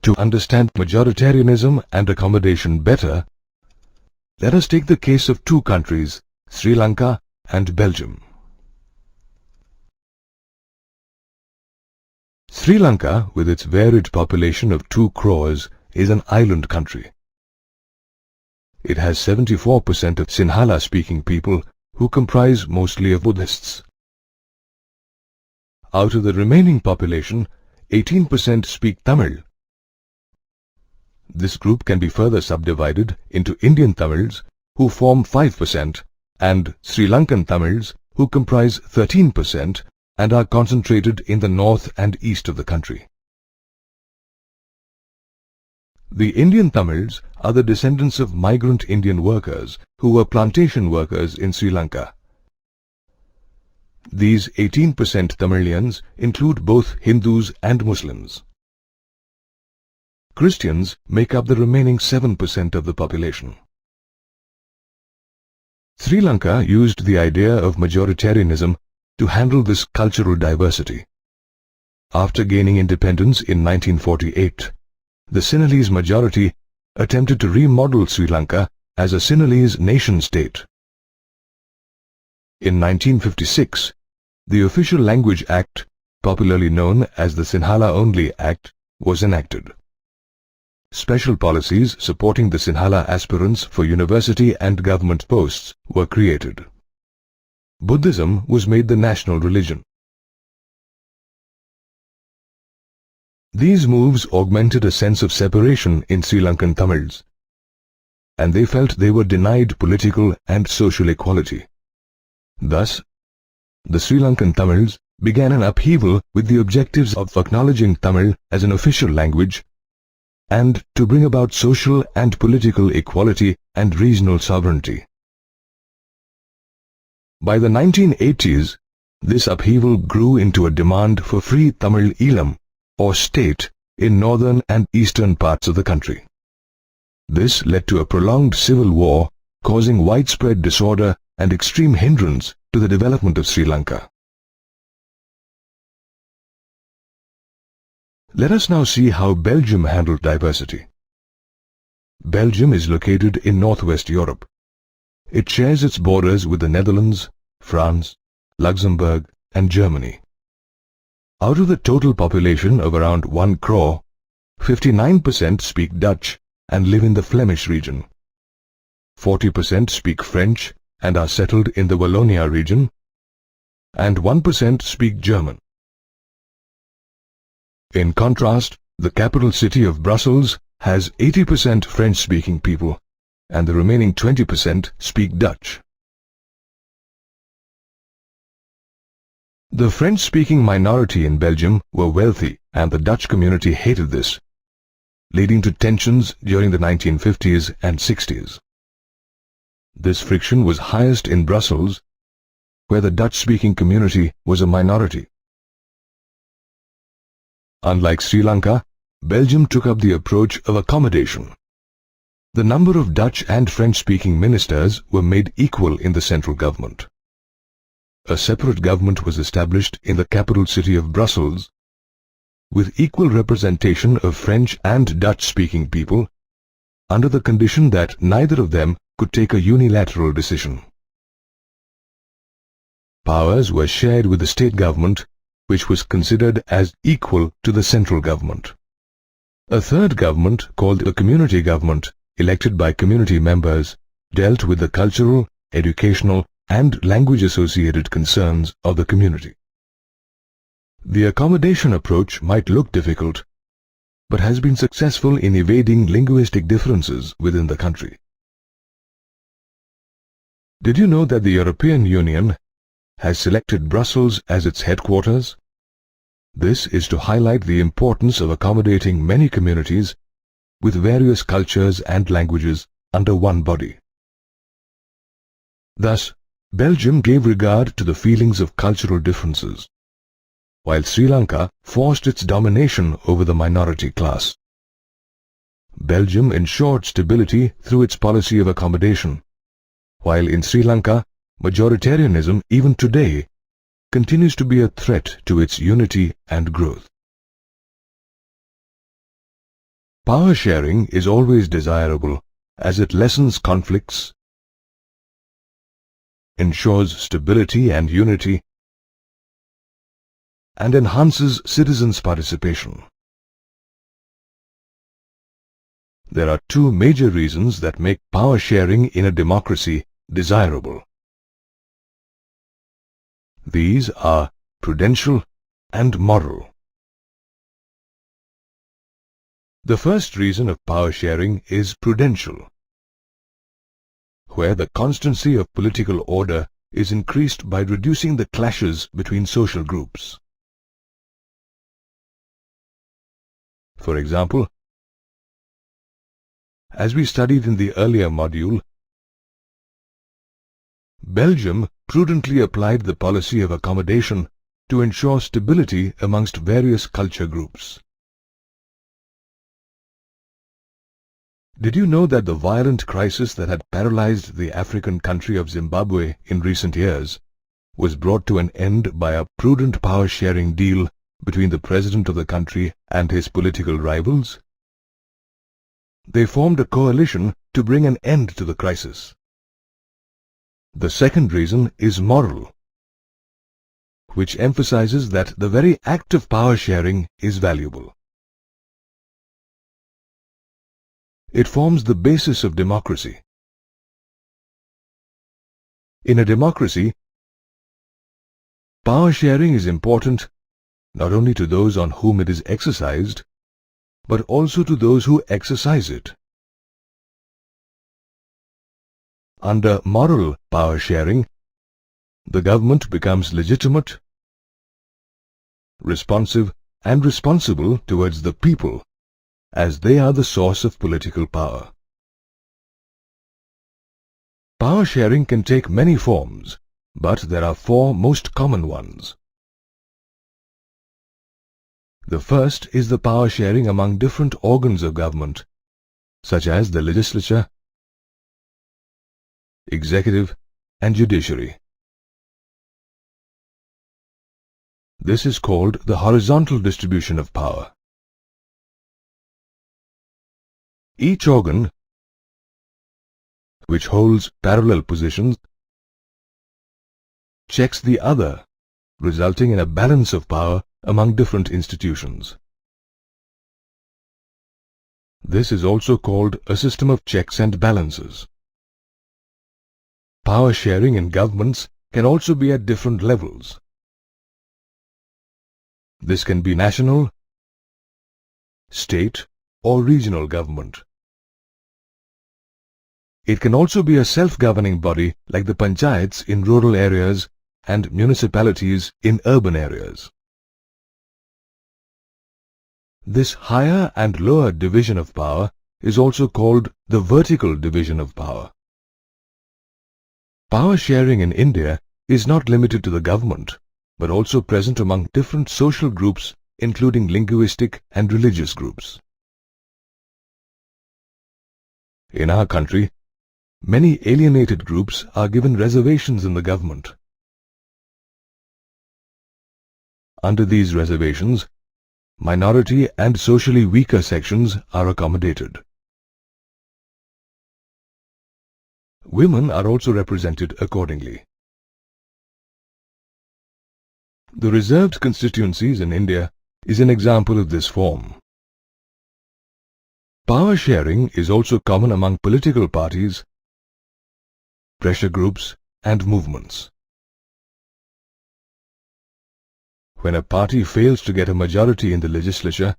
To understand majoritarianism and accommodation better, let us take the case of two countries, Sri Lanka and Belgium. Sri Lanka, with its varied population of 2 crores, is an island country. It has 74% of Sinhala-speaking people who comprise mostly of Buddhists. Out of the remaining population, 18% speak Tamil. This group can be further subdivided into Indian Tamils, who form 5%, and Sri Lankan Tamils, who comprise 13% and are concentrated in the north and east of the country. The Indian Tamils are the descendants of migrant Indian workers who were plantation workers in Sri Lanka. These 18% Tamilians include both Hindus and Muslims. Christians make up the remaining 7% of the population. Sri Lanka used the idea of majoritarianism to handle this cultural diversity. After gaining independence in 1948, the Sinhalese majority attempted to remodel Sri Lanka as a Sinhalese nation-state. In 1956, the Official Language Act, popularly known as the Sinhala Only Act, was enacted. Special policies supporting the Sinhala aspirants for university and government posts were created. Buddhism was made the national religion. These moves augmented a sense of separation in Sri Lankan Tamils, and they felt they were denied political and social equality. Thus, the Sri Lankan Tamils began an upheaval with the objectives of acknowledging Tamil as an official language and to bring about social and political equality and regional sovereignty. By the 1980s, this upheaval grew into a demand for free Tamil Eelam, or state, in northern and eastern parts of the country. This led to a prolonged civil war, causing widespread disorder and extreme hindrance to the development of Sri Lanka. Let us now see how Belgium handled diversity. Belgium is located in northwest Europe. It shares its borders with the Netherlands, France, Luxembourg, and Germany. Out of the total population of around 1 crore, 59% speak Dutch and live in the Flemish region. 40% speak French and are settled in the Wallonia region, and 1% speak German. In contrast, the capital city of Brussels has 80% French-speaking people, and the remaining 20% speak Dutch. The French-speaking minority in Belgium were wealthy, and the Dutch community hated this, leading to tensions during the 1950s and 60s. This friction was highest in Brussels, where the Dutch-speaking community was a minority. Unlike Sri Lanka, Belgium took up the approach of accommodation. The number of Dutch and French-speaking ministers were made equal in the central government. A separate government was established in the capital city of Brussels, with equal representation of French and Dutch-speaking people, under the condition that neither of them could take a unilateral decision. Powers were shared with the state government, which was considered as equal to the central government. A third government, called a community government, elected by community members, dealt with the cultural, educational, and language-associated concerns of the community. The accommodation approach might look difficult, but has been successful in evading linguistic differences within the country. Did you know that the European Union has selected Brussels as its headquarters? This is to highlight the importance of accommodating many communities with various cultures and languages under one body. Thus, Belgium gave regard to the feelings of cultural differences, while Sri Lanka forced its domination over the minority class. Belgium ensured stability through its policy of accommodation, while in Sri Lanka, majoritarianism, even today, continues to be a threat to its unity and growth. Power sharing is always desirable as it lessens conflicts, ensures stability and unity, and enhances citizens' participation. There are two major reasons that make power sharing in a democracy desirable. These are prudential and moral. The first reason of power sharing is prudential, where the constancy of political order is increased by reducing the clashes between social groups. For example, as we studied in the earlier module, Belgium prudently applied the policy of accommodation to ensure stability amongst various culture groups. Did you know that the violent crisis that had paralyzed the African country of Zimbabwe in recent years was brought to an end by a prudent power-sharing deal between the president of the country and his political rivals? They formed a coalition to bring an end to the crisis. The second reason is moral, which emphasizes that the very act of power sharing is valuable. It forms the basis of democracy. In a democracy, power sharing is important not only to those on whom it is exercised, but also to those who exercise it. Under moral power sharing, the government becomes legitimate, responsive, and responsible towards the people, as they are the source of political power. Power sharing can take many forms, but there are four most common ones. The first is the power sharing among different organs of government, such as the legislature, executive, and judiciary. This is called the horizontal distribution of power. Each organ, which holds parallel positions, checks the other, resulting in a balance of power among different institutions. This is also called a system of checks and balances. Power sharing in governments can also be at different levels. This can be national, state, or regional government. It can also be a self-governing body like the panchayats in rural areas and municipalities in urban areas. This higher and lower division of power is also called the vertical division of power. Power sharing in India is not limited to the government, but also present among different social groups, including linguistic and religious groups. In our country, many alienated groups are given reservations in the government. Under these reservations, minority and socially weaker sections are accommodated. Women are also represented accordingly. The reserved constituencies in India is an example of this form. Power sharing is also common among political parties, pressure groups, and movements. When a party fails to get a majority in the legislature,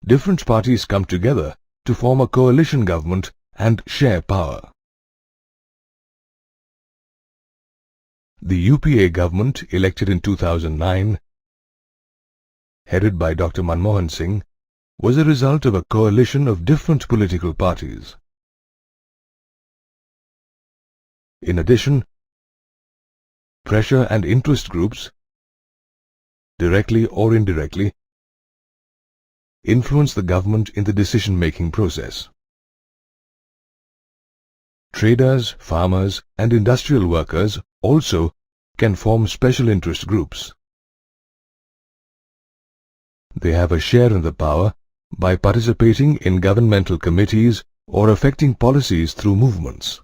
different parties come together to form a coalition government and share power. The UPA government, elected in 2009, headed by Dr. Manmohan Singh, was a result of a coalition of different political parties. In addition, pressure and interest groups, directly or indirectly, influence the government in the decision-making process. Traders, farmers, and industrial workers also can form special interest groups. They have a share in the power, by participating in governmental committees or affecting policies through movements.